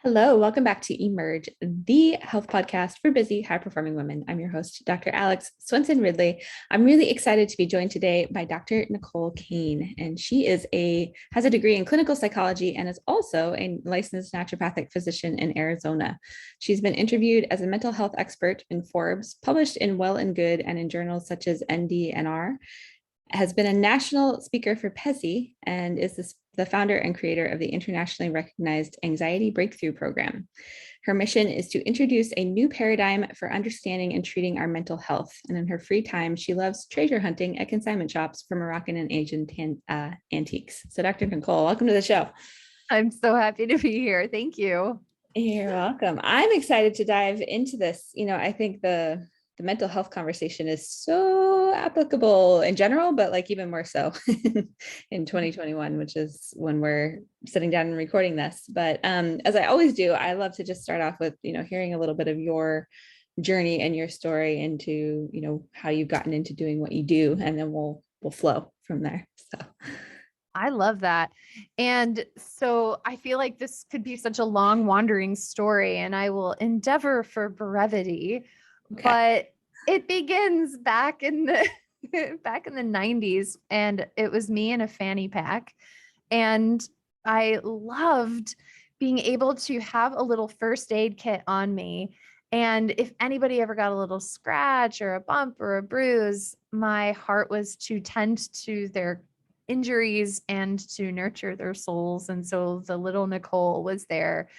Hello, welcome back to Emerge, the health podcast for busy, high-performing women. I'm your host, Dr. Alex Swenson Ridley. I'm really excited to be joined today by Dr. Nicole Kane, and she has a degree in clinical psychology and is also a licensed naturopathic physician in Arizona. She's been interviewed as a mental health expert in Forbes, published in Well and Good and in journals such as NDNR, has been a national speaker for PESI, and is the founder and creator of the internationally recognized Anxiety Breakthrough Program. Her mission is to introduce a new paradigm for understanding and treating our mental health. And in her free time, she loves treasure hunting at consignment shops for Moroccan and Asian antiques. So Dr. Nicole, welcome to the show. I'm so happy to be here. Thank you. You're welcome. I'm excited to dive into this. I think the mental health conversation is so applicable in general, but like even more so in 2021, which is when we're sitting down and recording this. But as I always do, I love to just start off with, hearing a little bit of your journey and your story into, how you've gotten into doing what you do, and then we'll flow from there. So I love that. And so I feel like this could be such a long wandering story, and I will endeavor for brevity. okay. But it begins back in the 90s, and it was me in a fanny pack. And I loved being able to have a little first aid kit on me. And if anybody ever got a little scratch or a bump or a bruise, my heart was to tend to their injuries and to nurture their souls. And so the little Nicole was there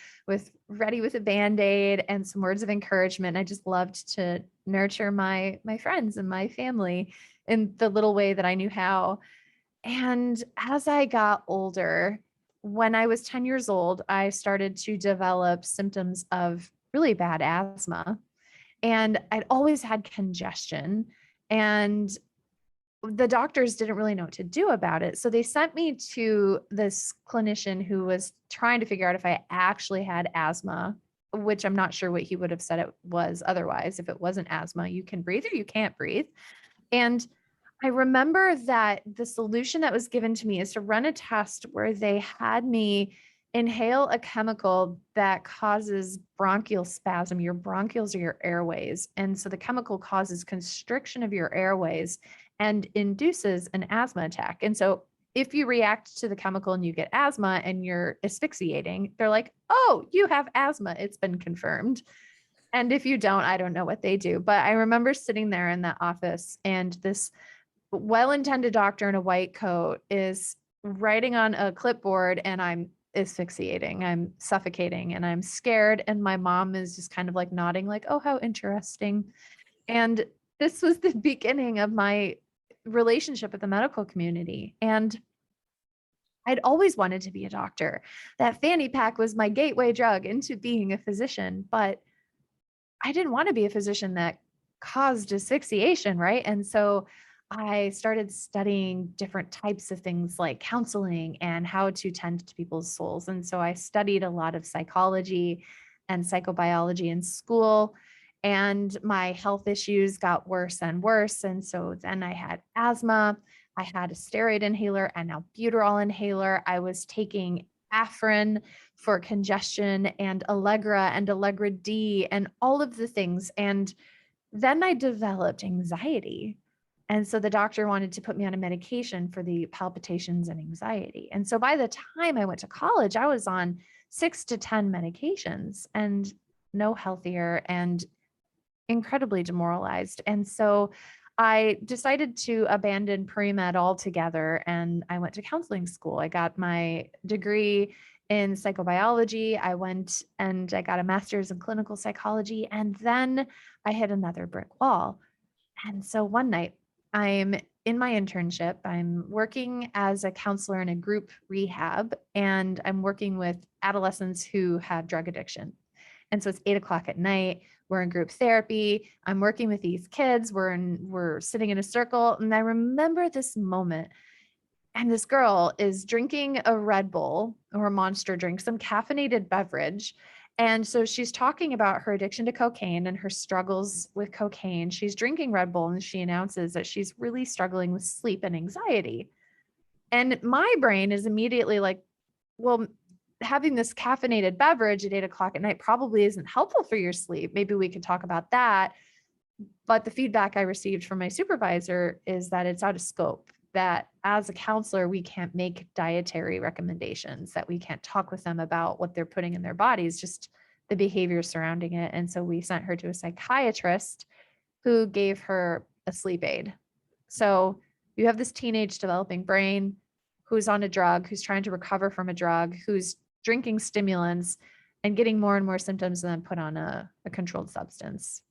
ready with a Band-Aid and some words of encouragement. I just loved to nurture my friends and my family in the little way that I knew how. And as I got older, when I was 10 years old, I started to develop symptoms of really bad asthma. And I'd always had congestion, and the doctors didn't really know what to do about it. So they sent me to this clinician who was trying to figure out if I actually had asthma, which I'm not sure what he would have said it was otherwise. If it wasn't asthma, you can breathe or you can't breathe. And I remember that the solution that was given to me is to run a test where they had me inhale a chemical that causes bronchial spasm. Your bronchioles are your airways. And so the chemical causes constriction of your airways and induces an asthma attack. And so if you react to the chemical and you get asthma and you're asphyxiating, they're like, oh, you have asthma. It's been confirmed. And if you don't, I don't know what they do. But I remember sitting there in that office, and this well-intended doctor in a white coat is writing on a clipboard, and I'm asphyxiating, I'm suffocating, and I'm scared. And my mom is just kind of like nodding, like, oh, how interesting. And this was the beginning of my relationship with the medical community. And I'd always wanted to be a doctor. That fanny pack was my gateway drug into being a physician, but I didn't want to be a physician that caused asphyxiation, right? And so I started studying different types of things like counseling and how to tend to people's souls. And so I studied a lot of psychology and psychobiology in school, and my health issues got worse and worse. And so then I had asthma, I had a steroid inhaler and albuterol inhaler. I was taking Afrin for congestion and Allegra D and all of the things. And then I developed anxiety. And so the doctor wanted to put me on a medication for the palpitations and anxiety. And so by the time I went to college, I was on 6 to 10 medications and no healthier and incredibly demoralized. And so I decided to abandon pre-med altogether, and I went to counseling school. I got my degree in psychobiology. I went and I got a master's in clinical psychology, and then I hit another brick wall. And so one night, I'm in my internship. I'm working as a counselor in a group rehab, and I'm working with adolescents who have drug addiction. And so it's 8 o'clock at night. We're in group therapy. I'm working with these kids. We're sitting in a circle. And I remember this moment. And this girl is drinking a Red Bull or a Monster drink, some caffeinated beverage. And so she's talking about her addiction to cocaine and her struggles with cocaine. She's drinking Red Bull, and she announces that she's really struggling with sleep and anxiety. And my brain is immediately like, well, having this caffeinated beverage at 8 o'clock at night probably isn't helpful for your sleep. Maybe we could talk about that. But the feedback I received from my supervisor is that it's out of scope, that as a counselor, we can't make dietary recommendations, that we can't talk with them about what they're putting in their bodies, just the behavior surrounding it. And so we sent her to a psychiatrist who gave her a sleep aid. So you have this teenage developing brain who's on a drug, who's trying to recover from a drug, who's drinking stimulants and getting more and more symptoms, and then put on a controlled substance,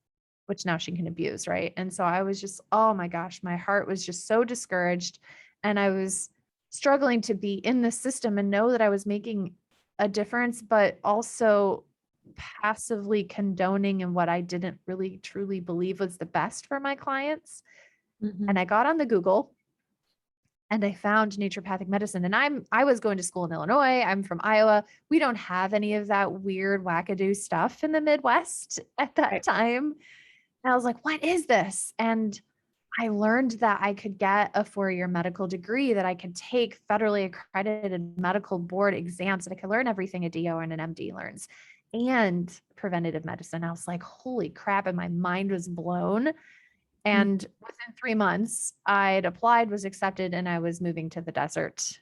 which now she can abuse, right? And so I was just, oh my gosh, my heart was just so discouraged. And I was struggling to be in the system and know that I was making a difference, but also passively condoning in what I didn't really truly believe was the best for my clients. And I got on the Google and I found naturopathic medicine. And I was going to school in Illinois. I'm from Iowa. We don't have any of that weird wackadoo stuff in the Midwest at that time. And I was like, what is this? And I learned that I could get a 4-year medical degree, that I could take federally accredited medical board exams, that I could learn everything a DO and an MD learns, and preventative medicine. I was like, holy crap. And my mind was blown. And within 3 months, I'd applied, was accepted, and I was moving to the desert.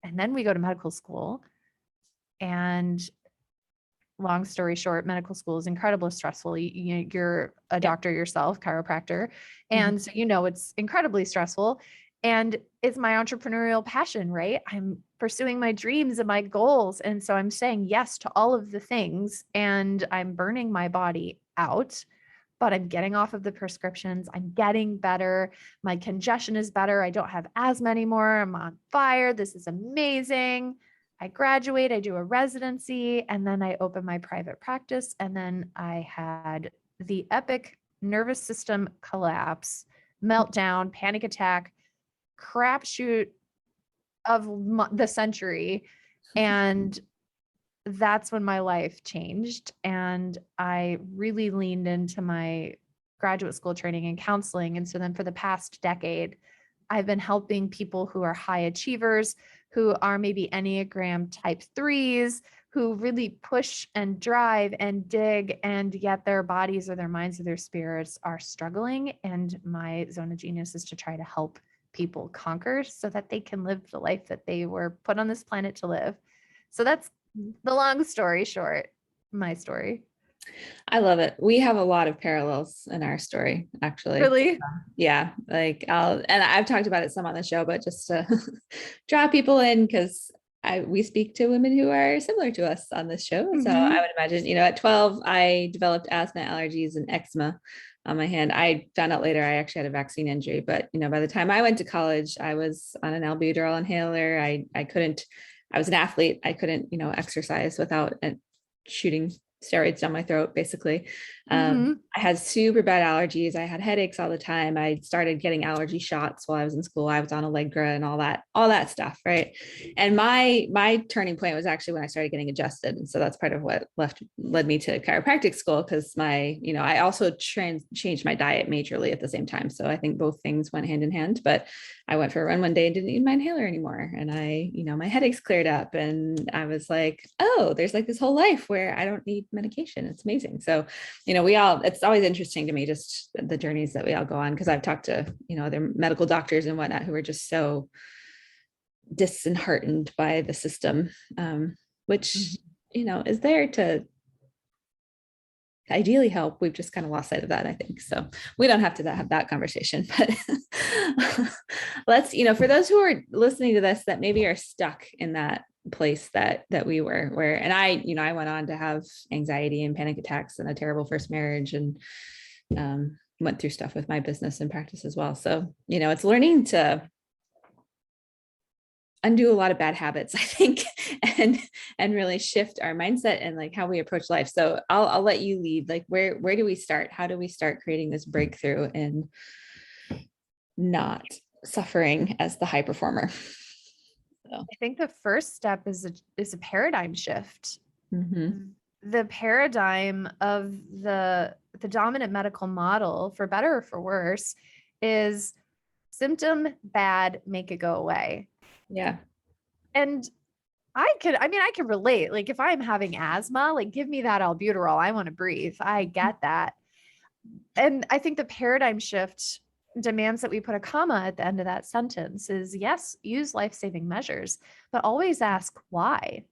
And then we go to medical school. And long story short, medical school is incredibly stressful. You're a doctor yourself, chiropractor. And so, it's incredibly stressful. And it's my entrepreneurial passion, right? I'm pursuing my dreams and my goals. And so I'm saying yes to all of the things, and I'm burning my body out, but I'm getting off of the prescriptions. I'm getting better. My congestion is better. I don't have asthma anymore. I'm on fire. This is amazing. I graduate, I do a residency, and then I open my private practice. And then I had the epic nervous system collapse, meltdown, panic attack, crapshoot of the century. And that's when my life changed. And I really leaned into my graduate school training and counseling. And so then for the past decade, I've been helping people who are high achievers, who are maybe Enneagram type 3s, who really push and drive and dig, and yet their bodies or their minds or their spirits are struggling. And my zone of genius is to try to help people conquer so that they can live the life that they were put on this planet to live. So that's the long story short, my story. I love it. We have a lot of parallels in our story, actually. Really? Yeah. And I've talked about it some on the show, but just to draw people in, because we speak to women who are similar to us on this show. So I would imagine, at 12, I developed asthma, allergies, and eczema on my hand. I found out later I actually had a vaccine injury, but by the time I went to college, I was on an albuterol inhaler. I was an athlete. I couldn't, exercise without shooting steroids down my throat, basically. I had super bad allergies. I had headaches all the time. I started getting allergy shots while I was in school. I was on Allegra and all that stuff. Right. And my turning point was actually when I started getting adjusted. And so that's part of what led me to chiropractic school. Cause I also changed my diet majorly at the same time. So I think both things went hand in hand, but I went for a run one day and didn't need my inhaler anymore. And my headaches cleared up, and I was like, oh, there's like this whole life where I don't need medication. It's amazing. So, it's always interesting to me, just the journeys that we all go on. Cause I've talked to, other medical doctors and whatnot who are just so disheartened by the system, which, is there to ideally help. We've just kind of lost sight of that, I think. So we don't have to have that conversation, but let's, for those who are listening to this, that maybe are stuck in that place that we were, and I went on to have anxiety and panic attacks and a terrible first marriage, and went through stuff with my business and practice as well. So, it's learning to undo a lot of bad habits, I think, and really shift our mindset and like how we approach life. So I'll let you lead. Like, where do we start? How do we start creating this breakthrough in not suffering as the high performer? So. I think the first step is a paradigm shift. The paradigm of the dominant medical model, for better or for worse, is symptom bad, make it go away. Yeah. And I can relate. Like if I'm having asthma, like give me that albuterol. I want to breathe. I get that. And I think the paradigm shift demands that we put a comma at the end of that sentence is yes, use life-saving measures, but always ask why.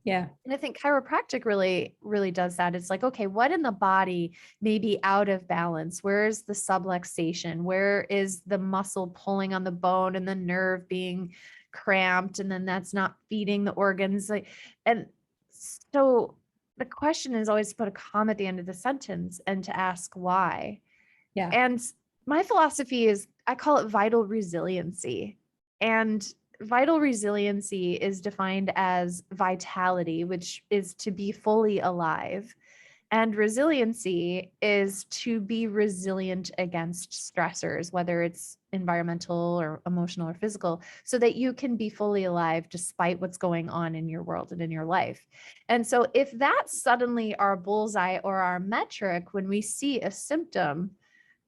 Yeah. And I think chiropractic really, really does that. It's like, okay, what in the body may be out of balance? Where is the subluxation? Where is the muscle pulling on the bone and the nerve being cramped? And then that's not feeding the organs. And so the question is always to put a comma at the end of the sentence and to ask why. Yeah. And my philosophy is I call it vital resiliency. And vital resiliency is defined as vitality, which is to be fully alive. And resiliency is to be resilient against stressors, whether it's environmental or emotional or physical, so that you can be fully alive despite what's going on in your world and in your life. And so, if that's suddenly our bullseye or our metric when we see a symptom,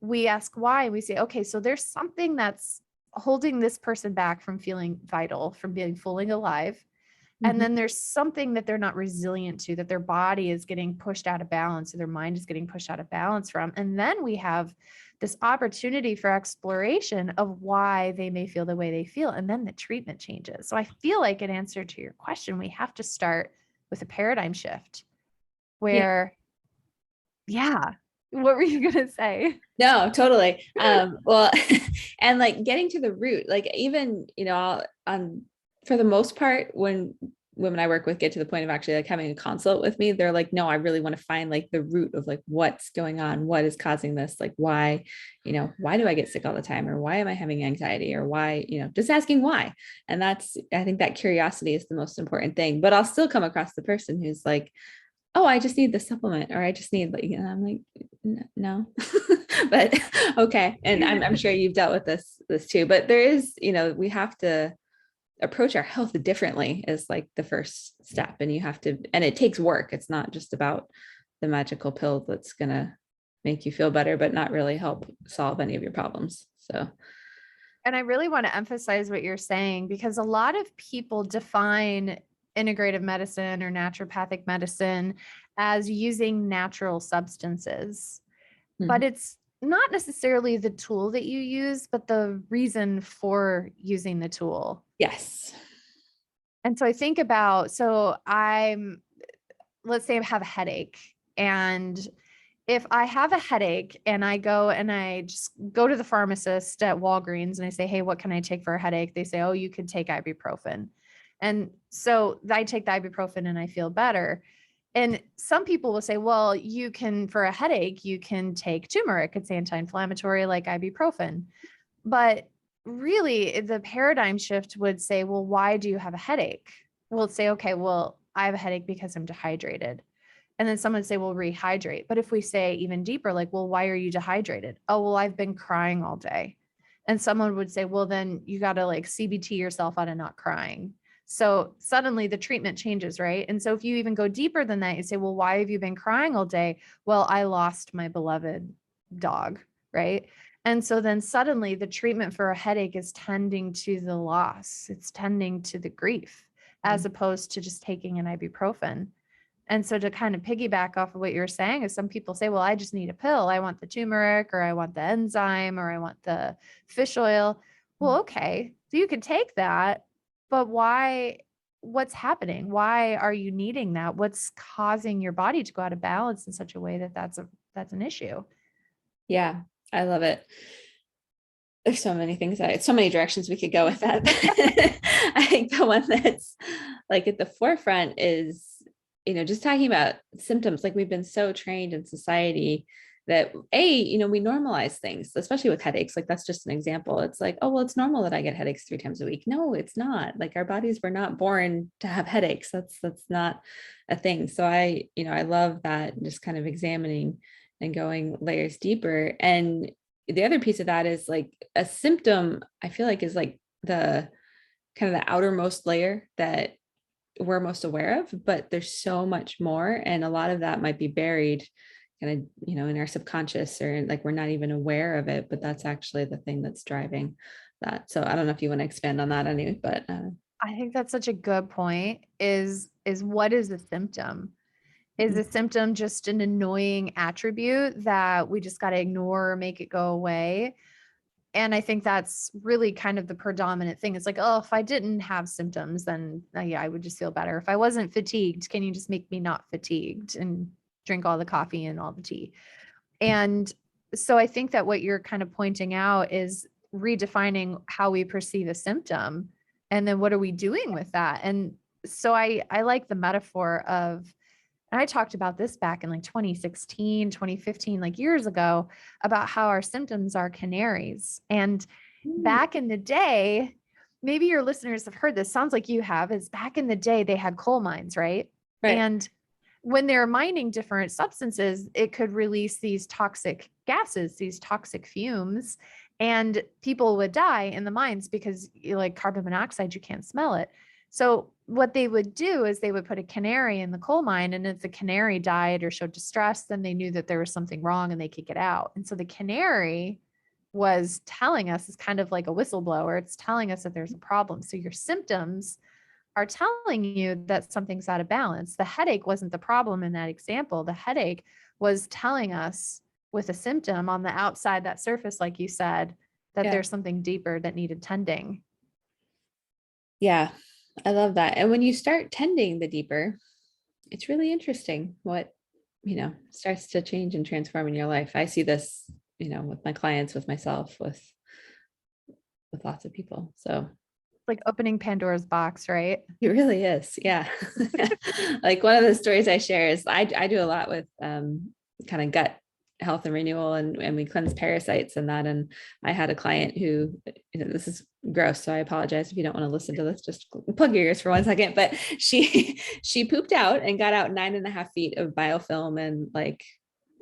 we ask why. We say, okay, so there's something that's holding this person back from feeling vital, from being fully alive. And then there's something that they're not resilient to, that their body is getting pushed out of balance, or their mind is getting pushed out of balance from. And then we have this opportunity for exploration of why they may feel the way they feel. And then the treatment changes. So I feel like in answer to your question, we have to start with a paradigm shift Yeah. where, yeah, what were you going to say? No, totally. Well, and like getting to the root, like even, for the most part, when women I work with get to the point of actually like having a consult with me, they're like, no, I really want to find like the root of like what's going on, what is causing this, like why, why do I get sick all the time, or why am I having anxiety, or why, just asking why. And I think that curiosity is the most important thing. But I'll still come across the person who's like, oh, I just need the supplement, or I just need, like, I'm like, no, but okay. And I'm sure you've dealt with this too, but there is, we have to approach our health differently is like the first step. And it takes work. It's not just about the magical pill that's going to make you feel better, but not really help solve any of your problems. So. And I really want to emphasize what you're saying, because a lot of people define integrative medicine or naturopathic medicine as using natural substances, but it's not necessarily the tool that you use, but the reason for using the tool. Yes. And so I think about, let's say I have a headache, and if I have a headache and I go and I just go to the pharmacist at Walgreens and I say, hey, what can I take for a headache? They say, oh, you could take ibuprofen. And so I take the ibuprofen and I feel better. And some people will say, well, you can, for a headache, you can take turmeric. It's anti-inflammatory like ibuprofen. But really, the paradigm shift would say, well, why do you have a headache? We'll say, okay, well, I have a headache because I'm dehydrated. And then someone would say, well, rehydrate. But if we say even deeper, like, well, why are you dehydrated? Oh, well, I've been crying all day. And someone would say, well, then you got to like CBT yourself out of not crying. So suddenly the treatment changes, right? And so if you even go deeper than that, you say, well, why have you been crying all day? Well, I lost my beloved dog, right? And so then suddenly the treatment for a headache is tending to the loss. It's tending to the grief, as opposed to just taking an ibuprofen. And so to kind of piggyback off of what you're saying is some people say, well, I just need a pill. I want the turmeric, or I want the enzyme, or I want the fish oil. Well, okay, so you could take that, but why? What's happening? Why are you needing that? What's causing your body to go out of balance in such a way that that's an issue? Yeah, I love it. There's so many things so many directions we could go with that. I think the one that's like at the forefront is, just talking about symptoms. Like we've been so trained in society that we normalize things, especially with headaches. Like that's just an example. It's like, oh, well, it's normal that I get headaches 3 times a week. No, it's not. Like our bodies were not born to have headaches. That's not a thing. So I love that, just kind of examining and going layers deeper. And the other piece of that is like a symptom, I feel like, is like the kind of the outermost layer that we're most aware of, but there's so much more. And a lot of that might be buried kind of, in our subconscious, or like we're not even aware of it, but that's actually the thing that's driving that. So I don't know if you want to expand on that anyway, but I think that's such a good point is what is a symptom? Is a symptom just an annoying attribute that we just got to ignore or make it go away? And I think that's really kind of the predominant thing. It's like, oh, if I didn't have symptoms, then yeah, I would just feel better. If I wasn't fatigued, can you just make me not fatigued and drink all the coffee and all the tea? And so I think that what you're kind of pointing out is redefining how we perceive a symptom. And then what are we doing with that? And so I like the metaphor of, and I talked about this back in like 2016, 2015, like years ago, about how our symptoms are canaries. And Mm. back in the day, maybe your listeners have heard this, sounds like you have, is back in the day, they had coal mines, right? Right. And when they're mining different substances, it could release these toxic gases, these toxic fumes, and people would die in the mines because like carbon monoxide, you can't smell it. So what they would do is they would put a canary in the coal mine, and if the canary died or showed distress, then they knew that there was something wrong and they could get out. And so the canary was telling us, is kind of like a whistleblower. It's telling us that there's a problem. So your symptoms are telling you that something's out of balance. The headache wasn't the problem in that example. The headache was telling us with a symptom on the outside, that surface, like you said, that Yeah. there's something deeper that needed tending. Yeah. I love that. And when you start tending the deeper, it's really interesting what, starts to change and transform in your life. I see this, with my clients, with myself, with lots of people. So Like opening Pandora's box, right? it really is. Yeah. Like one of the stories I share is I do a lot with kind of gut health and renewal, and we cleanse parasites and that. And I had a client who, this is gross, so I apologize if you don't want to listen to this, just plug your ears for 1 second. But she pooped out and got out 9.5 feet of biofilm and like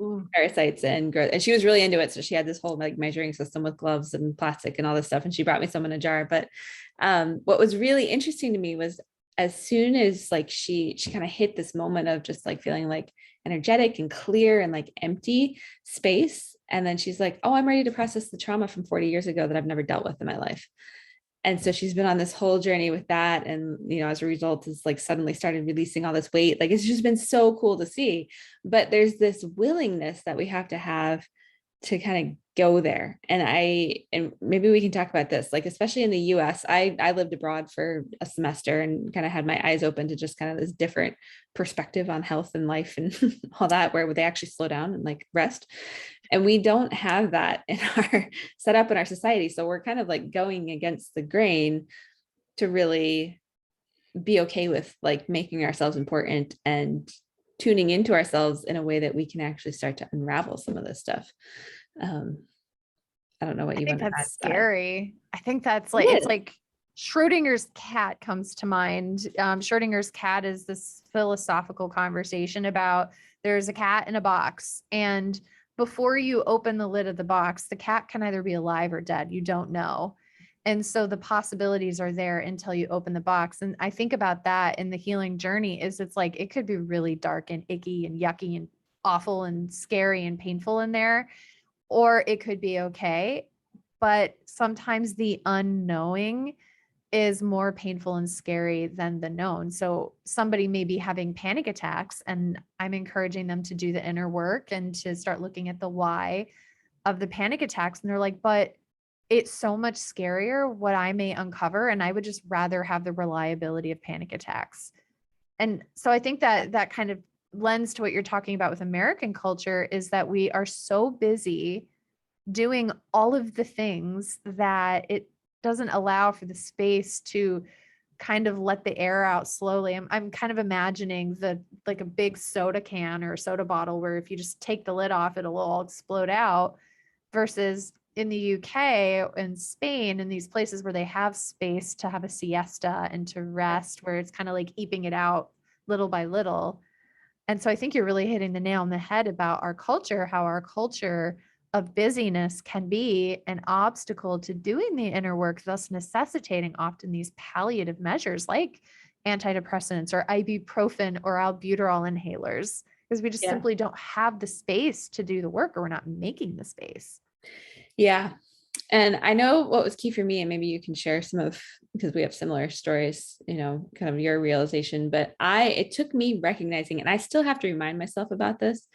Ooh. parasites and growth. And she was really into it. So she had this whole like measuring system with gloves and plastic and all this stuff. And she brought me some in a jar. But what was really interesting to me was as soon as like she kind of hit this moment of just like feeling like energetic and clear and like empty space. And then she's like, oh, I'm ready to process the trauma from 40 years ago that I've never dealt with in my life. And so she's been on this whole journey with that, and as a result is like suddenly started releasing all this weight. Like it's just been so cool to see. But there's this willingness that we have to kind of go there. And maybe we can talk about this, like especially in the US. I lived abroad for a semester and kind of had my eyes open to just kind of this different perspective on health and life and all that, where they actually slow down and like rest. And we don't have that in our set up in our society. So we're kind of like going against the grain to really be okay with like making ourselves important and tuning into ourselves in a way that we can actually start to unravel some of this stuff. um I don't know what I you think want to that's add to that. scary. I think that's like, It it's is. like Schrodinger's cat comes to mind. Schrodinger's cat is this philosophical conversation about there's a cat in a box, and before you open the lid of the box, the cat can either be alive or dead. You don't know. And so the possibilities are there until you open the box. And I think about that in the healing journey is it's like it could be really dark and icky and yucky and awful and scary and painful in there, or it could be okay. But sometimes the unknowing is more painful and scary than the known. So somebody may be having panic attacks, and I'm encouraging them to do the inner work and to start looking at the why of the panic attacks. And they're like, but it's so much scarier what I may uncover. And I would just rather have the reliability of panic attacks. And so I think that that kind of lends to what you're talking about with American culture, is that we are so busy doing all of the things that it doesn't allow for the space to kind of let the air out slowly. I'm kind of imagining the like a big soda can or a soda bottle where if you just take the lid off, it'll all explode out, versus in the UK and Spain and these places where they have space to have a siesta and to rest, where it's kind of like eeping it out little by little. And so I think you're really hitting the nail on the head about our culture, how our culture of busyness can be an obstacle to doing the inner work, thus necessitating often these palliative measures like antidepressants or ibuprofen or albuterol inhalers, because we just Yeah. simply don't have the space to do the work, or we're not making the space. Yeah. And I know what was key for me, and maybe you can share some of, because we have similar stories, kind of your realization, but it took me recognizing, and I still have to remind myself about this,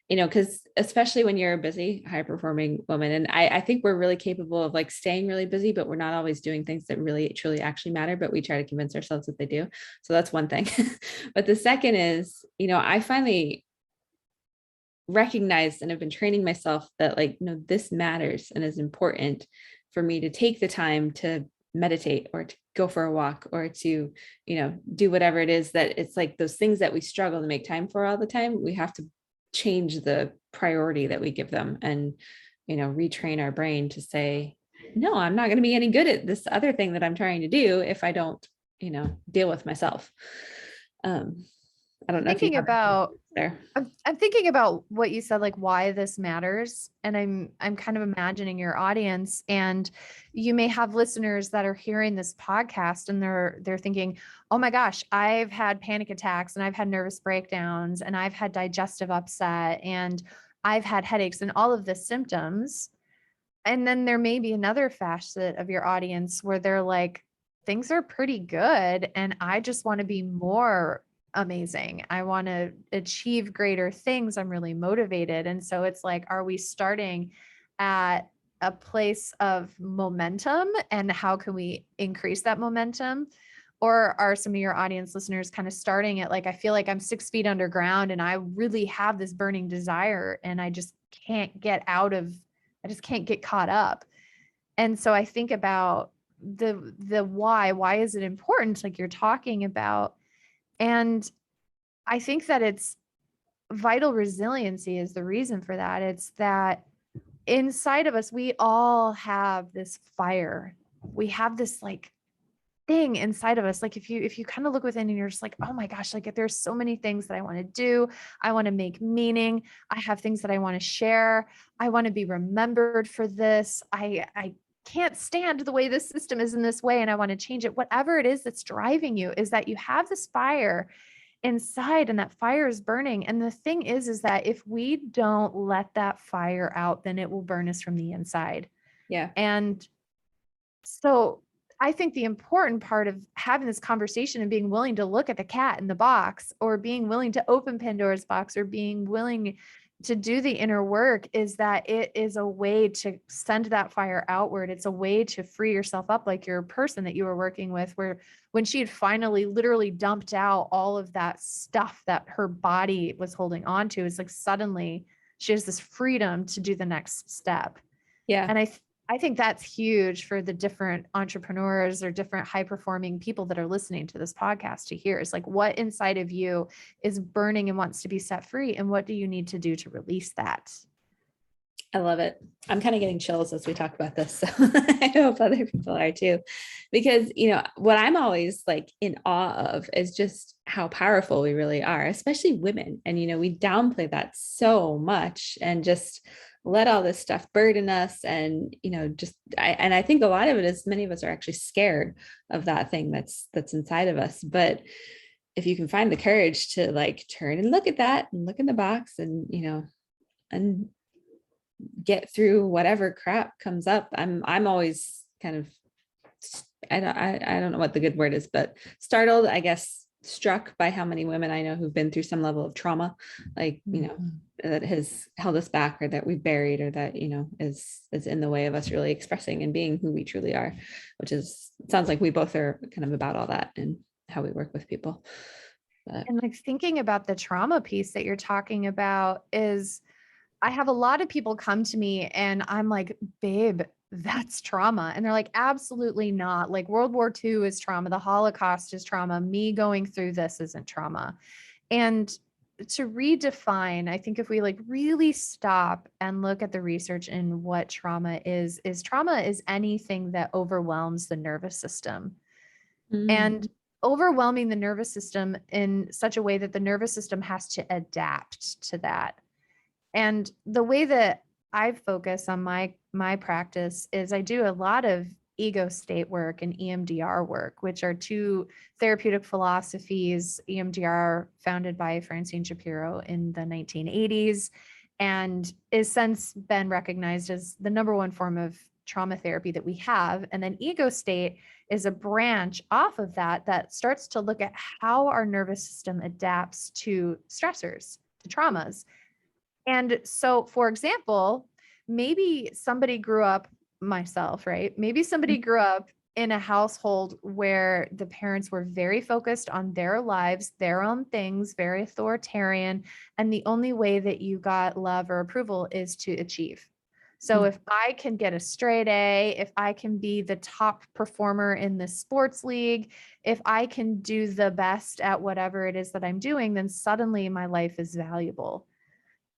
because especially when you're a busy, high performing woman, and I think we're really capable of like staying really busy, but we're not always doing things that really truly actually matter, but we try to convince ourselves that they do. So that's one thing. But the second is, I finally recognized and have been training myself that like, this matters and is important for me to take the time to meditate or to go for a walk or to, do whatever it is, that it's like those things that we struggle to make time for all the time. We have to change the priority that we give them and, retrain our brain to say, no, I'm not going to be any good at this other thing that I'm trying to do if I don't, deal with myself. I don't know if you Thinking have about there. I'm thinking about what you said, like why this matters. And I'm kind of imagining your audience, and you may have listeners that are hearing this podcast and they're thinking, oh my gosh, I've had panic attacks and I've had nervous breakdowns and I've had digestive upset and I've had headaches and all of the symptoms. And then there may be another facet of your audience where they're like, things are pretty good and I just want to be more amazing. I want to achieve greater things. I'm really motivated. And so it's like, are we starting at a place of momentum and how can we increase that momentum? Or are some of your audience listeners kind of starting at like, I feel like I'm 6 feet underground and I really have this burning desire and I just can't get out of, I just can't get caught up. And so I think about the why is it important? Like you're talking about, and I think that it's vital resiliency is the reason for that. It's that inside of us, we all have this fire. We have this like thing inside of us. Like if you kind of look within and you're just like, oh my gosh, like there's so many things that I want to do. I want to make meaning. I have things that I want to share. I want to be remembered for this. I can't stand the way this system is in this way and I want to change it. Whatever it is that's driving you is that you have this fire inside and that fire is burning. And the thing is that if we don't let that fire out, then it will burn us from the inside. Yeah. And so I think the important part of having this conversation and being willing to look at the cat in the box or being willing to open Pandora's box or being willing to do the inner work is that it is a way to send that fire outward. It's a way to free yourself up, like your person that you were working with, where when she had finally literally dumped out all of that stuff that her body was holding on to, it's like suddenly she has this freedom to do the next step. Yeah. And I think that's huge for the different entrepreneurs or different high performing people that are listening to this podcast to hear is like what inside of you is burning and wants to be set free. And what do you need to do to release that? I love it. I'm kind of getting chills as we talk about this. So I hope other people are too, because, what I'm always like in awe of is just how powerful we really are, especially women. And, we downplay that so much and just let all this stuff burden us. And, I think a lot of it is many of us are actually scared of that thing that's inside of us. But if you can find the courage to like turn and look at that and look in the box and, and get through whatever crap comes up. I'm always kind of, I don't know what the good word is, but startled, I guess, struck by how many women I know who've been through some level of trauma, like, that has held us back or that we've buried or that, is in the way of us really expressing and being who we truly are, which is, sounds like we both are kind of about all that and how we work with people. And like thinking about the trauma piece that you're talking about is, I have a lot of people come to me and I'm like, babe, that's trauma. And they're like, absolutely not. Like World War II is trauma. The Holocaust is trauma. Me going through this isn't trauma. And to redefine, I think if we like really stop and look at the research in what trauma is trauma is anything that overwhelms the nervous system. And overwhelming the nervous system in such a way that the nervous system has to adapt to that. And the way that I focus on my practice is I do a lot of ego state work and EMDR work, which are two therapeutic philosophies. EMDR founded by Francine Shapiro in the 1980s and is since been recognized as the number one form of trauma therapy that we have. And then ego state is a branch off of that that starts to look at how our nervous system adapts to stressors, to traumas. And so, for example, maybe somebody grew up, myself, right? Maybe somebody grew up in a household where the parents were very focused on their lives, their own things, very authoritarian. And the only way that you got love or approval is to achieve. So if I can get a straight A, if I can be the top performer in the sports league, if I can do the best at whatever it is that I'm doing, then suddenly my life is valuable.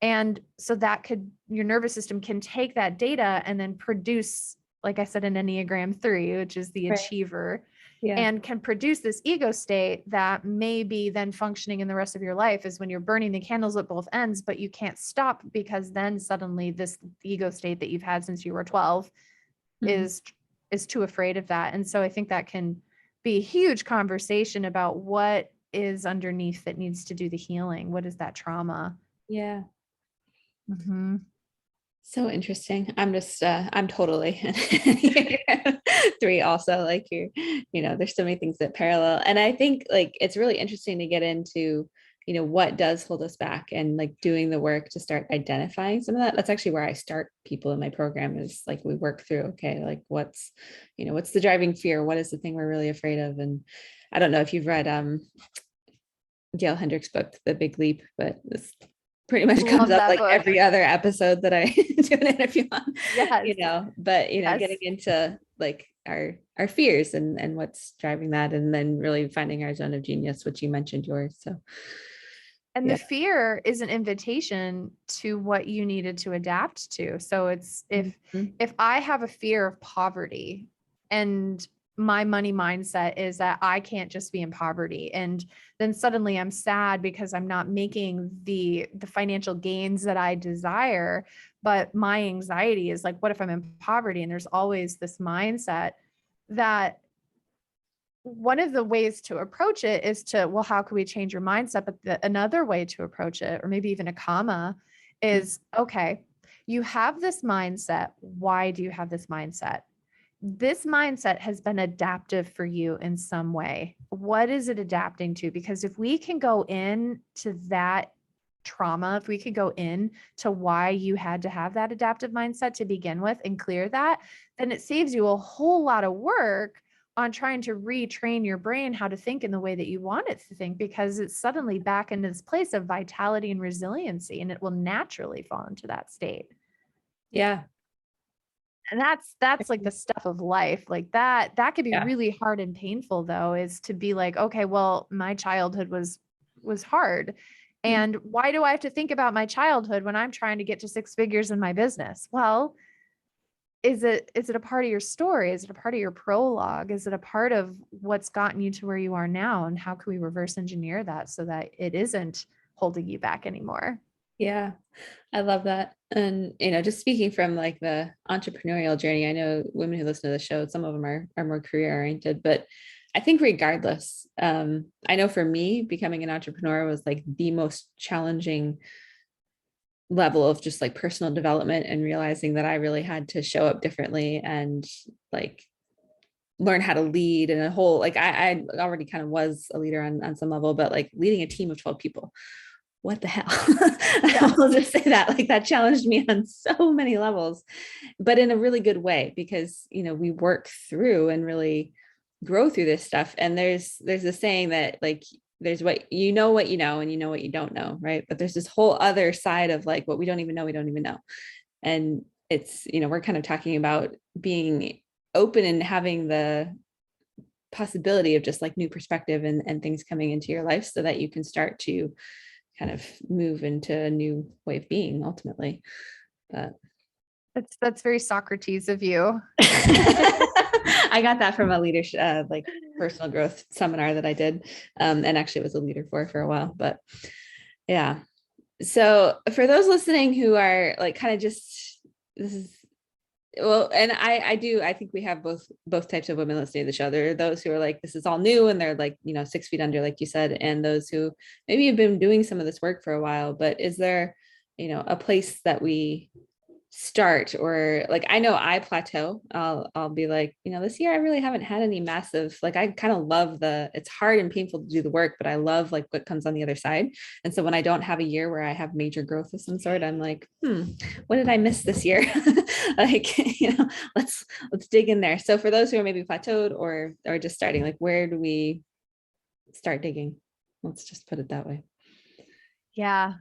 And so that could, your nervous system can take that data and then produce, like I said, an Enneagram 3, which is the Right. achiever, Yeah. and can produce this ego state that may be then functioning in the rest of your life, is when you're burning the candles at both ends, but you can't stop because then suddenly this ego state that you've had since you were 12 is too afraid of that. And so I think that can be a huge conversation about what is underneath that needs to do the healing. What is that trauma? Yeah. Mm-hmm. So interesting. I'm totally 3 also, like there's so many things that parallel. And I think like, it's really interesting to get into, what does hold us back, and like doing the work to start identifying some of that. That's actually where I start people in my program, is like, we work through, okay, like what's the driving fear? What is the thing we're really afraid of? And I don't know if you've read, Gail Hendricks' book, The Big Leap, but this pretty much comes up like book. Every other episode that I do an interview on, yes. but Yes. Getting into like our fears and what's driving that, and then really finding our zone of genius, which you mentioned yours. So, and the fear is an invitation to what you needed to adapt to. So it's if I have a fear of poverty, and my money mindset is that I can't just be in poverty, and then suddenly I'm sad because I'm not making the financial gains that I desire. But my anxiety is like, what if I'm in poverty? And there's always this mindset that one of the ways to approach it is to, well, how can we change your mindset? But another way to approach it, or maybe even a comma, is, okay, you have this mindset. Why do you have this mindset? This mindset has been adaptive for you in some way. What is it adapting to? Because if we can go in to that trauma, if we could go in to why you had to have that adaptive mindset to begin with and clear that, then it saves you a whole lot of work on trying to retrain your brain how to think in the way that you want it to think, because it's suddenly back into this place of vitality and resiliency, and it will naturally fall into that state. Yeah. And that's like the stuff of life. Like that could be really hard and painful, though, is to be like, okay, well, my childhood was hard. And why do I have to think about my childhood when I'm trying to get to 6 figures in my business? Well, is it a part of your story? Is it a part of your prologue? Is it a part of what's gotten you to where you are now? And how can we reverse engineer that so that it isn't holding you back anymore? Yeah, I love that. And, just speaking from like the entrepreneurial journey, I know women who listen to the show, some of them are more career oriented, but I think regardless, I know for me, becoming an entrepreneur was like the most challenging level of just like personal development, and realizing that I really had to show up differently and like learn how to lead, and a whole, like I already kind of was a leader on some level, but like leading a team of 12 people, what the hell? I'll just say that, like, that challenged me on so many levels, but in a really good way, because, we work through and really grow through this stuff. And there's a saying that like, there's what you know, and you know what you don't know. Right. But there's this whole other side of like, what we don't even know. And it's, we're kind of talking about being open and having the possibility of just like new perspective and things coming into your life, so that you can start to kind of move into a new way of being ultimately. But that's very Socrates of you. I got that from a leadership, like personal growth seminar that I did, and actually was a leader for a while. But yeah, so for those listening who are like kind of just, this is, well, and I think we have both types of women listening to the show. There are those who are like, this is all new, and they're like, 6 feet under, like you said, and those who maybe have been doing some of this work for a while. But is there, a place that we start, or like, I know I plateau. I'll be like, this year I really haven't had any massive, like, I kind of love it's hard and painful to do the work, but I love like what comes on the other side. And so when I don't have a year where I have major growth of some sort, I'm like, what did I miss this year? Like, let's dig in there. So for those who are maybe plateaued or just starting, like, where do we start digging? Let's just put it that way. Yeah.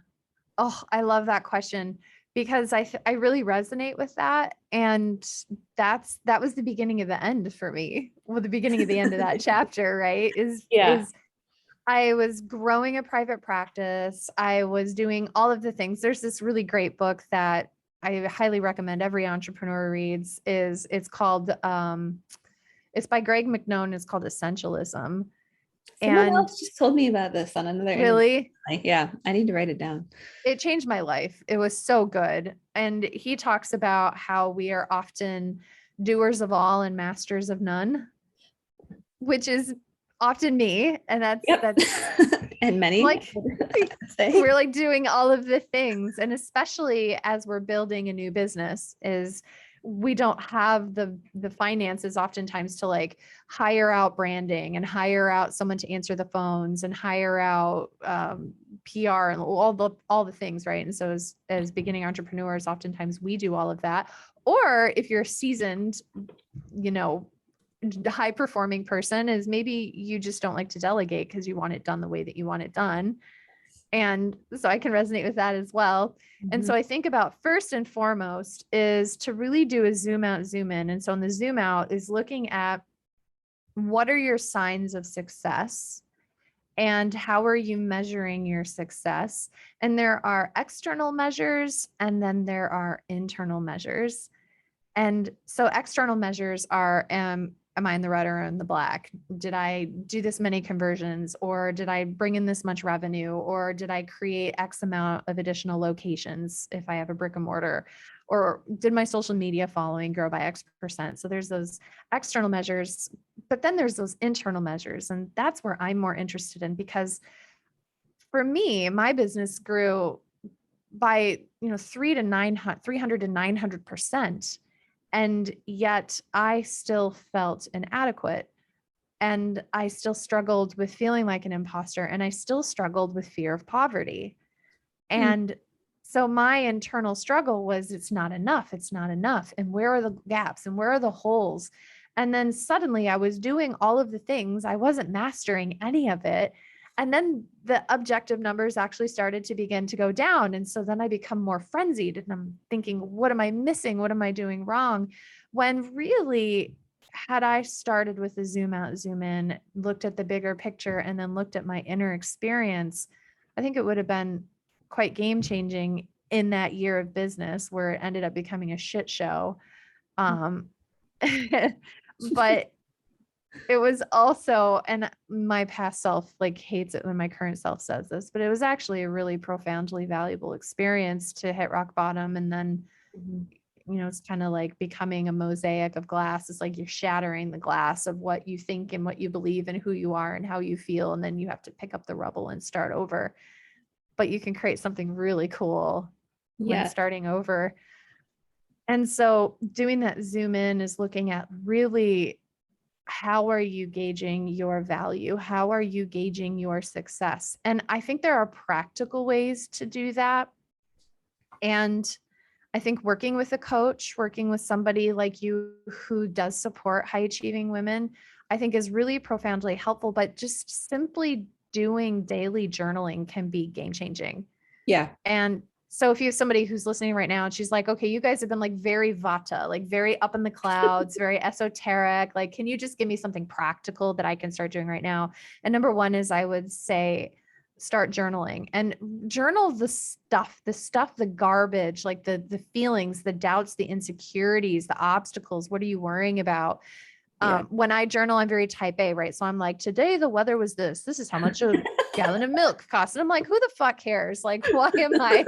Oh, I love that question because I really resonate with that. And that was the beginning of the end for me. Well, the beginning of the end of that chapter, right? Yeah. Is I was growing a private practice. I was doing all of the things. There's this really great book that I highly recommend every entrepreneur reads. It's called it's by Greg McKeown. It's called Essentialism. Someone And else just told me about this on another interview. really, Like, yeah, I need to write it down. it changed my life. It was so good. And he talks about how we are often doers of all and masters of none, which is often me. And Yep. that's And many like, we're like doing all of the things. And especially as we're building a new business, is we don't have the finances oftentimes to like hire out branding and hire out someone to answer the phones and hire out PR and all the things, right? And so as beginning entrepreneurs, oftentimes we do all of that. Or if you're seasoned, high performing person, is maybe you just don't like to delegate because you want it done the way that you want it done. And so I can resonate with that as well. Mm-hmm. And so I think about first and foremost is to really do a zoom out, zoom in. And so in the zoom out is looking at what are your signs of success and how are you measuring your success? And there are external measures and then there are internal measures. And so external measures are, am I in the red or in the black? Did I do this many conversions, or did I bring in this much revenue, or did I create X amount of additional locations if I have a brick and mortar, or did my social media following grow by X%? So there's those external measures, but then there's those internal measures. And that's where I'm more interested in, because for me, my business grew by, 300 to 900%. And yet I still felt inadequate, and I still struggled with feeling like an imposter, and I still struggled with fear of poverty. And so my internal struggle was, it's not enough. It's not enough. And where are the gaps and where are the holes? And then suddenly I was doing all of the things. I wasn't mastering any of it. And then the objective numbers actually started to begin to go down. And so then I become more frenzied and I'm thinking, what am I missing? What am I doing wrong? When really, had I started with the zoom out, zoom in, looked at the bigger picture, and then looked at my inner experience, I think it would have been quite game changing in that year of business where it ended up becoming a shit show. But it was also, and my past self like hates it when my current self says this, but it was actually a really profoundly valuable experience to hit rock bottom. And then, it's kind of like becoming a mosaic of glass. It's like you're shattering the glass of what you think and what you believe and who you are and how you feel. And then you have to pick up the rubble and start over. But you can create something really cool when starting over. And so doing that zoom in is looking at really, how are you gauging your value? How are you gauging your success? And I think there are practical ways to do that. And I think working with a coach, working with somebody like you who does support high achieving women, I think is really profoundly helpful. But just simply doing daily journaling can be game changing. Yeah. And so if you have somebody who's listening right now and she's like, okay, you guys have been like very Vata, like very up in the clouds, very esoteric. Like, can you just give me something practical that I can start doing right now? And number one is, I would say, start journaling and journal the garbage, like the feelings, the doubts, the insecurities, the obstacles. What are you worrying about? When I journal, I'm very type A, right? So I'm like, today the weather was this. This is how much a gallon of milk costs. And I'm like, who the fuck cares? Like, why am I?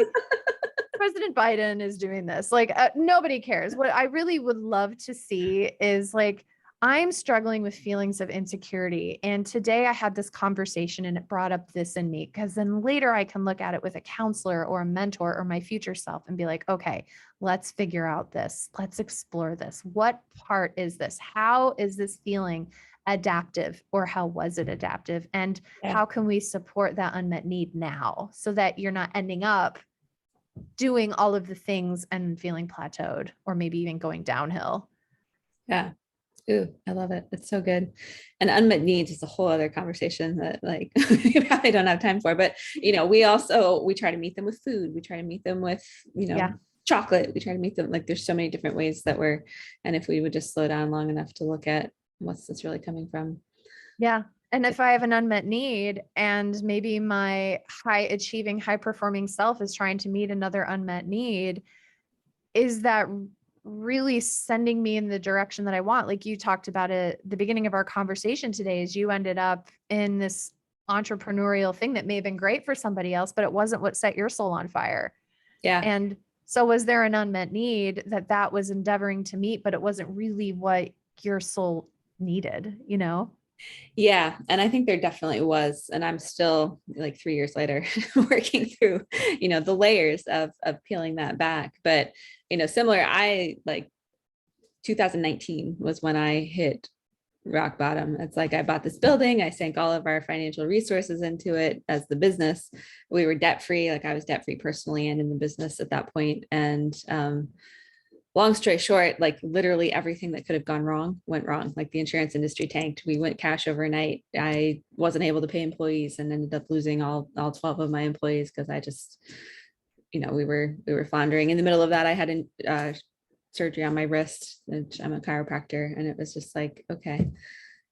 President Biden is doing this. Like, nobody cares. What I really would love to see is like, I'm struggling with feelings of insecurity. And today I had this conversation and it brought up this in me, because then later I can look at it with a counselor or a mentor or my future self and be like, okay, let's figure out this. Let's explore this. What part is this? How is this feeling adaptive, or how was it adaptive? And Yeah. how can we support that unmet need now so that you're not ending up doing all of the things and feeling plateaued or maybe even going downhill? Yeah. Ooh, I love it. It's so good. And unmet needs is a whole other conversation that like we probably don't have time for. But we try to meet them with food. We try to meet them with, Yeah. chocolate. We try to meet them like there's so many different ways that and if we would just slow down long enough to look at what's this really coming from. Yeah. And if I have an unmet need and maybe my high achieving, high performing self is trying to meet another unmet need, is that really sending me in the direction that I want? Like you talked about at the beginning of our conversation today, is you ended up in this entrepreneurial thing that may have been great for somebody else, but it wasn't what set your soul on fire. Yeah. And so was there an unmet need that was endeavoring to meet, but it wasn't really what your soul needed, you know? Yeah. And I think there definitely was. And I'm still like 3 years later working through, the layers of peeling that back. But, similar, I like 2019 was when I hit rock bottom. It's like I bought this building, I sank all of our financial resources into it as the business. We were debt free, like I was debt free personally and in the business at that point. And long story short, like literally everything that could have gone wrong went wrong. Like the insurance industry tanked. We went cash overnight. I wasn't able to pay employees and ended up losing all 12 of my employees because I just, we were floundering. In the middle of that, I had surgery on my wrist, which I'm a chiropractor, and it was just like, okay,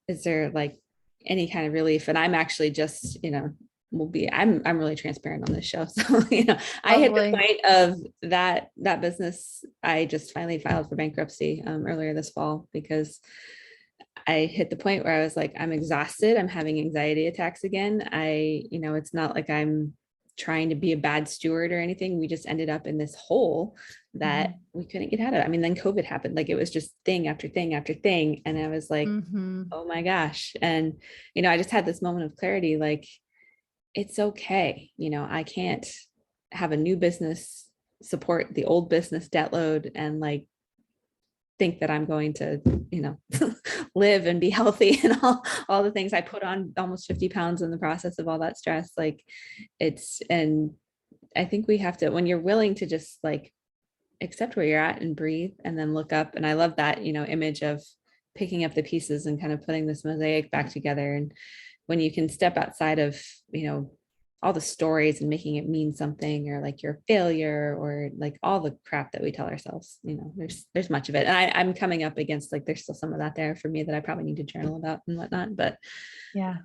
is there like any kind of relief? And I'm actually just, I'm really transparent on this show. So, I hit the Lovely. point of that business. I just finally filed for bankruptcy earlier this fall because I hit the point where I was like, I'm exhausted. I'm having anxiety attacks again. It's not like I'm trying to be a bad steward or anything. We just ended up in this hole that we couldn't get out of. I mean, then COVID happened. Like it was just thing after thing after thing. And I was like, Mm-hmm. oh my gosh. And, I just had this moment of clarity, like, it's okay. I can't have a new business support the old business debt load and like think that I'm going to, live and be healthy and all the things. I put on almost 50 pounds in the process of all that stress. Like and I think we have to, when you're willing to just like accept where you're at and breathe and then look up. And I love that, image of picking up the pieces and kind of putting this mosaic back together. And when you can step outside of, all the stories and making it mean something, or like your failure, or like all the crap that we tell ourselves, there's much of it. And I'm coming up against like, there's still some of that there for me that I probably need to journal about and whatnot. But, Yeah.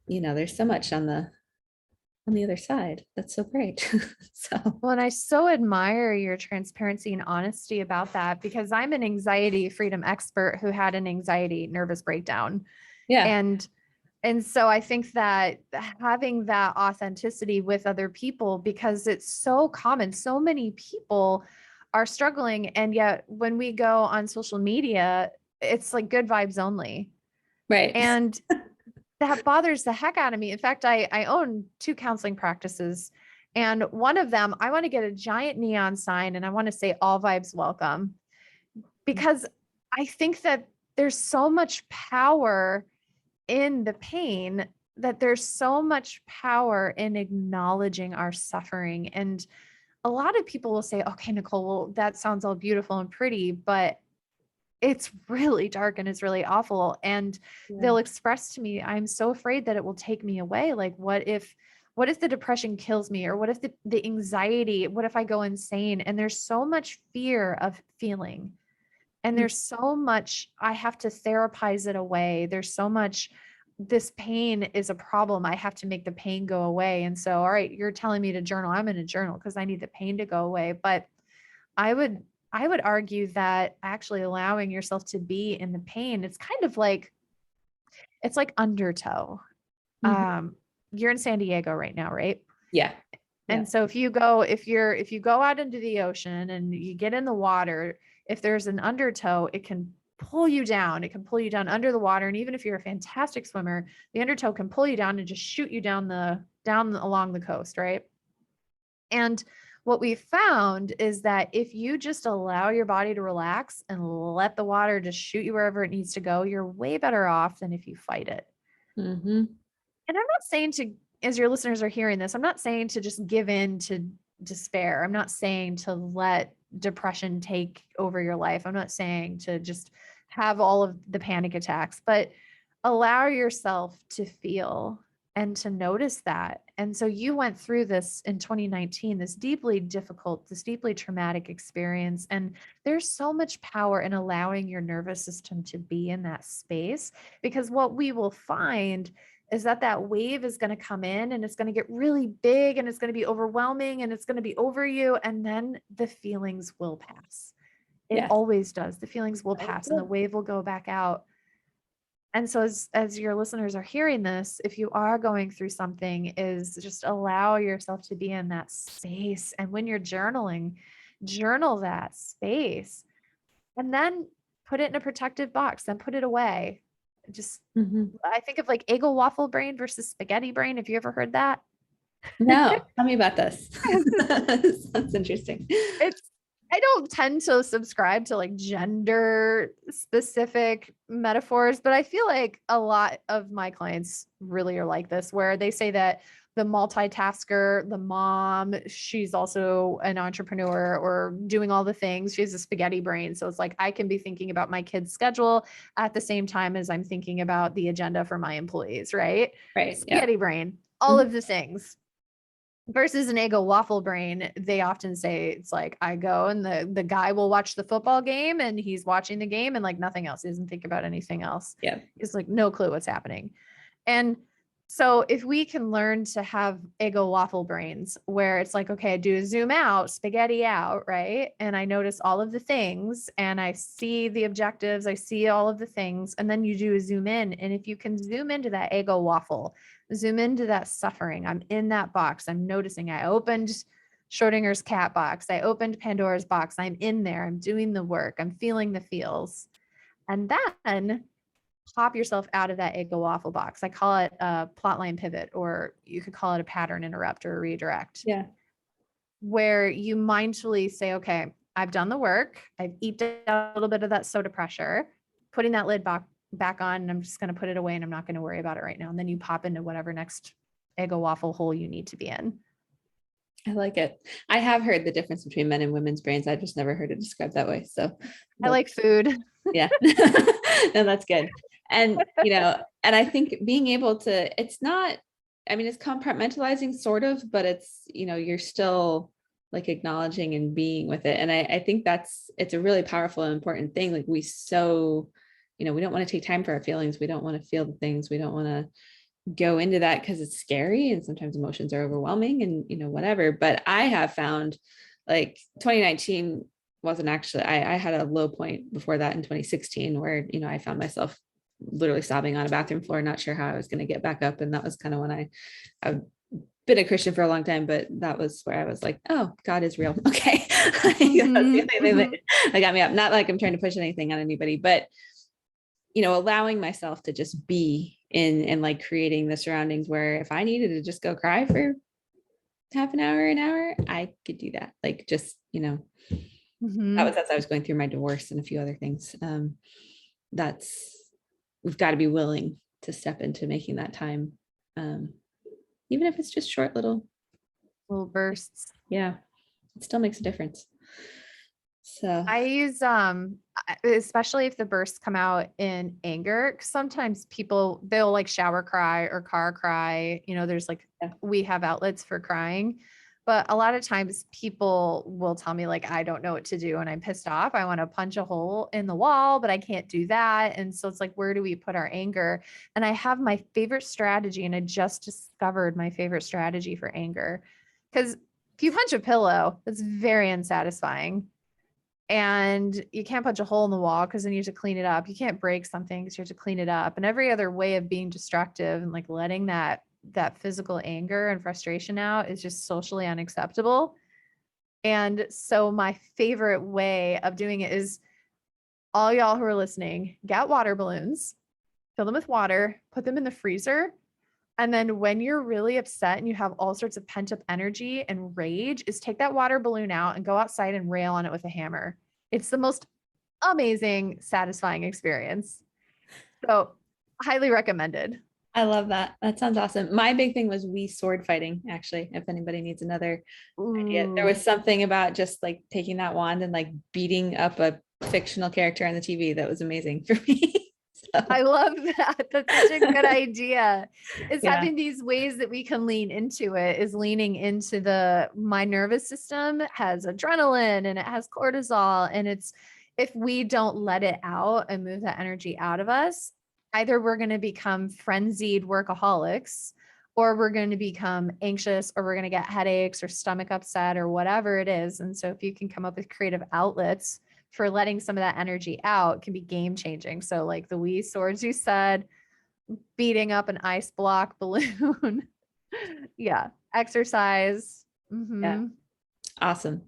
there's so much on the other side. That's so great. So, Well, and I so admire your transparency and honesty about that, because I'm an anxiety freedom expert who had an anxiety nervous breakdown. yeah. And so I think that having that authenticity with other people, because it's so common, so many people are struggling. And yet when we go on social media, it's like good vibes only. Right. And that bothers the heck out of me. In fact, I own 2 counseling practices, and one of them, I want to get a giant neon sign and I want to say all vibes welcome, because I think that there's so much power in the pain, that there's so much power in acknowledging our suffering. And a lot of people will say, okay, Nicole, well, that sounds all beautiful and pretty, but it's really dark and it's really awful. And Yeah. they'll express to me, I'm so afraid that it will take me away. Like, what if the depression kills me? Or what if the anxiety, what if I go insane? And there's so much fear of feeling. And there's so much, I have to therapize it away. There's so much, this pain is a problem. I have to make the pain go away. And so, all right, you're telling me to journal. I'm going to journal because I need the pain to go away. But I would, I would argue that actually allowing yourself to be in the pain, it's like undertow. Mhm. You're in San Diego right now, right? Yeah. Yeah. And so if you go out into the ocean and you get in the water, if there's an undertow, it can pull you down. It can pull you down under the water. And even if you're a fantastic swimmer, the undertow can pull you down and just shoot you down along the coast, right? And what we found is that if you just allow your body to relax and let the water just shoot you wherever it needs to go, you're way better off than if you fight it. Mm-hmm. And I'm not saying to, as your listeners are hearing this, I'm not saying to just give in to despair. I'm not saying to let depression take over your life. I'm not saying to just have all of the panic attacks, but allow yourself to feel and to notice that. And so you went through this in 2019, this deeply difficult, this deeply traumatic experience. And there's so much power in allowing your nervous system to be in that space, because what we will find is that that wave is going to come in and it's going to get really big and it's going to be overwhelming and it's going to be over you. And then the feelings will pass. It Yes. always does. The feelings will pass and the wave will go back out. And so as your listeners are hearing this, if you are going through something, is just allow yourself to be in that space. And when you're journaling, journal that space and then put it in a protective box, then put it away. Just, I think of like Eggo waffle brain versus spaghetti brain. Have you ever heard that? No, tell me about this. Sounds interesting. I don't tend to subscribe to like gender specific metaphors, but I feel like a lot of my clients really are like this, where they say that the multitasker, the mom, she's also an entrepreneur or doing all the things. She has a spaghetti brain. So it's like, I can be thinking about my kid's schedule at the same time as I'm thinking about the agenda for my employees, right? Right. Spaghetti brain, all of the things. Versus an Eggo waffle brain, they often say it's like, I go and the guy will watch the football game and he's watching the game and like nothing else. He doesn't think about anything else. Yeah. He's like no clue what's happening. And so if we can learn to have Eggo waffle brains where it's like, okay, I do a zoom out, spaghetti out, right? And I notice all of the things and I see the objectives, I see all of the things, and then you do a zoom in. And if you can zoom into that Eggo waffle, zoom into that suffering, I'm in that box, I'm noticing. I opened Schrodinger's cat box, I opened Pandora's box, I'm in there, I'm doing the work, I'm feeling the feels. And then pop yourself out of that Eggo waffle box. I call it a plotline pivot, or you could call it a pattern interrupt or a redirect. Yeah. Where you mindfully say, okay, I've done the work. I've eked out a little bit of that soda pressure, putting that lid back on, and I'm just going to put it away and I'm not going to worry about it right now. And then you pop into whatever next Eggo waffle hole you need to be in. I like it. I have heard the difference between men and women's brains. I just never heard it described that way. So I like food. Yeah. No, that's good. And, and I think being able to, it's not, I mean, it's compartmentalizing sort of, but it's, you're still like acknowledging and being with it. And I think it's a really powerful and important thing. Like we don't want to take time for our feelings. We don't want to feel the things. We don't want to go into that because it's scary. And sometimes emotions are overwhelming and, whatever. But I have found like 2019 wasn't actually, I had a low point before that in 2016 where, I found myself literally sobbing on a bathroom floor, not sure how I was going to get back up. And that was kind of when I've been a Christian for a long time, but that was where I was like, oh, God is real. Okay. That's the only thing that got me up. Not like I'm trying to push anything on anybody, but, allowing myself to just be in and like creating the surroundings where if I needed to just go cry for half an hour, I could do that. Like just, that was as I was going through my divorce and a few other things. We've got to be willing to step into making that time. Even if it's just short little bursts. Yeah. It still makes a difference. So I use, especially if the bursts come out in anger, 'cause sometimes they'll like shower cry or car cry, there's like, we have outlets for crying. But a lot of times people will tell me like, I don't know what to do and I'm pissed off. I want to punch a hole in the wall, but I can't do that. And so it's like, where do we put our anger? And I have my favorite strategy, and I just discovered my favorite strategy for anger. Because if you punch a pillow, that's very unsatisfying. And you can't punch a hole in the wall because then you have to clean it up. You can't break something because you have to clean it up. And every other way of being destructive and like letting that physical anger and frustration out is just socially unacceptable. And so my favorite way of doing it is all y'all who are listening, get water balloons, fill them with water, put them in the freezer. And then when you're really upset and you have all sorts of pent up energy and rage, is take that water balloon out and go outside and rail on it with a hammer. It's the most amazing, satisfying experience. So highly recommended. I love that. That sounds awesome. My big thing was Wii sword fighting, actually, if anybody needs another idea. There Ooh, was something about just like taking that wand and like beating up a fictional character on the TV that was amazing for me. I So, love that. That's such a good idea. Is yeah. having these ways that we can lean into it, is leaning into my nervous system has adrenaline and it has cortisol. And it's, if we don't let it out and move that energy out of us, either we're going to become frenzied workaholics, or we're going to become anxious, or we're going to get headaches or stomach upset or whatever it is. And so if you can come up with creative outlets for letting some of that energy out, can be game changing. So like the Wii swords you said, beating up an ice block balloon. Yeah. Exercise. Yeah. Mm-hmm. Awesome.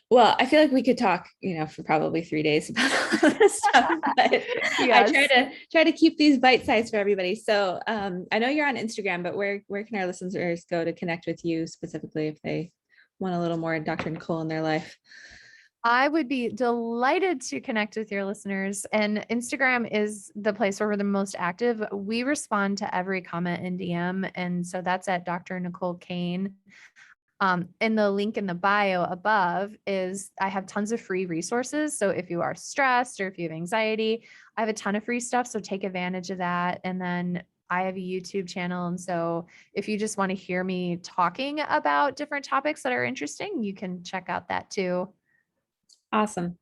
Well, I feel like we could talk, for probably 3 days about all this stuff, but I Yes. try to keep these bite sized for everybody. So I know you're on Instagram, but where can our listeners go to connect with you specifically if they want a little more Dr. Nicole in their life? I would be delighted to connect with your listeners. And Instagram is the place where we're the most active. We respond to every comment in DM. And so that's at Dr. Nicole Kane. And the link in the bio above is, I have tons of free resources. So if you are stressed or if you have anxiety, I have a ton of free stuff. So take advantage of that. And then I have a YouTube channel. And so if you just want to hear me talking about different topics that are interesting, you can check out that too. Awesome.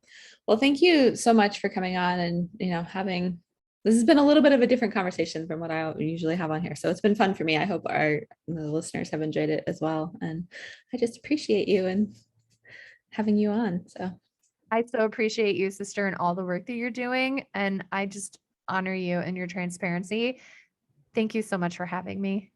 Well, thank you so much for coming on and, having this has been a little bit of a different conversation from what I usually have on here. So it's been fun for me. I hope the listeners have enjoyed it as well. And I just appreciate you and having you on. So I so appreciate you, sister, and all the work that you're doing. And I just honor you and your transparency. Thank you so much for having me.